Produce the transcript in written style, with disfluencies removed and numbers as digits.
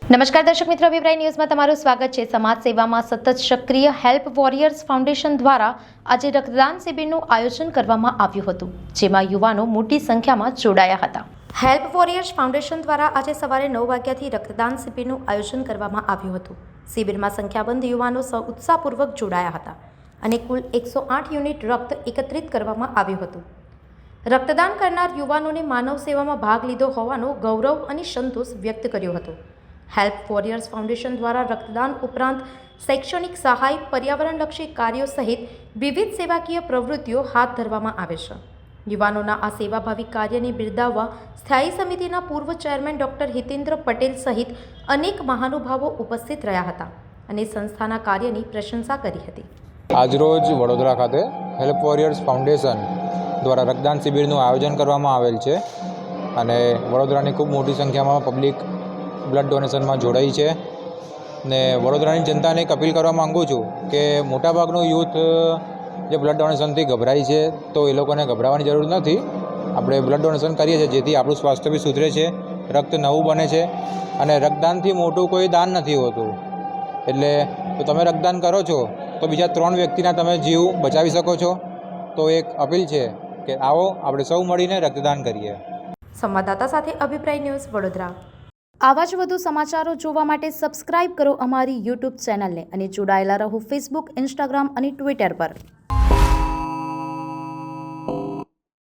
નમસ્કાર દર્શક મિત્રો, અભિપ્રાય ન્યૂઝમાં તમારું સ્વાગત છે। સમાજ સેવામાં સતત સક્રિય હેલ્પ વોરિયર્સ ફાઉન્ડેશન દ્વારા આજે રક્તદાન શિબિરનું આયોજન કરવામાં આવ્યું હતું, જેમાં યુવાનો મોટી સંખ્યામાં જોડાયા હતા। હેલ્પ વોરિયર્સ ફાઉન્ડેશન દ્વારા આજે સવારે 9 વાગ્યાથી રક્તદાન શિબિરનું આયોજન કરવામાં આવ્યું હતું। શિબિરમાં સંખ્યાબંધ યુવાનો ઉત્સાહપૂર્વક જોડાયા હતા અને કુલ 108 યુનિટ રક્ત એકત્રિત કરવામાં આવ્યું હતું। રક્તદાન કરનાર યુવાનોને માનવ સેવામાં ભાગ લીધો હોવાનો ગૌરવ અને સંતોષ વ્યક્ત કર્યો હતો। હેલ્પ વોરિયર્સ ફાઉન્ડેશન દ્વારા રક્તદાન ઉપરાંત શૈક્ષણિક સહાય, પર્યાવરણલક્ષી કાર્યો સહિત વિવિધ સેવાકીય પ્રવૃત્તિઓ હાથ ધરવામાં આવે છે। યુવાનોના આ સેવાભાવી કાર્યને બિરદાવવા સ્થાયી સમિતિના પૂર્વ ચેરમેન ડૉક્ટર હિતેન્દ્ર પટેલ સહિત અનેક મહાનુભાવો ઉપસ્થિત રહ્યા હતા અને સંસ્થાના કાર્યની પ્રશંસા કરી હતી। આજરોજ વડોદરા ખાતે હેલ્પ વોરિયર્સ ફાઉન્ડેશન દ્વારા રક્તદાન શિબિરનું આયોજન કરવામાં આવેલ છે અને વડોદરાની ખૂબ મોટી સંખ્યામાં પબ્લિક બ્લડ ડોનેશનમાં જોડાઈ છે ને વડોદરાની જનતાને એક અપીલ કરવા માગું છું કે મોટાભાગનું યુથ જે બ્લડ ડોનેશનથી ગભરાય છે, તો એ લોકોને ગભરાવાની જરૂર નથી। આપણે બ્લડ ડોનેશન કરીએ છીએ જેથી આપણું સ્વાસ્થ્ય બી સુધરે છે, રક્ત નવું બને છે અને રક્તદાનથી મોટું કોઈ દાન નથી હોતું। એટલે તો તમે રક્તદાન કરો છો તો બીજા 3 વ્યક્તિના તમે જીવ બચાવી શકો છો। તો એક અપીલ છે કે આવો આપણે સૌ મળીને રક્તદાન કરીએ। સંવાદદાતા સાથે અભિપ્રાય ન્યૂઝ, વડોદરા। આવા જ વધુ સમાચારો જોવા માટે સબસ્ક્રાઇબ કરો અમારી યુટ્યુબ ચેનલને અને જોડાયેલા રહો ફેસબુક, ઇન્સ્ટાગ્રામ અને ટ્વિટર પર।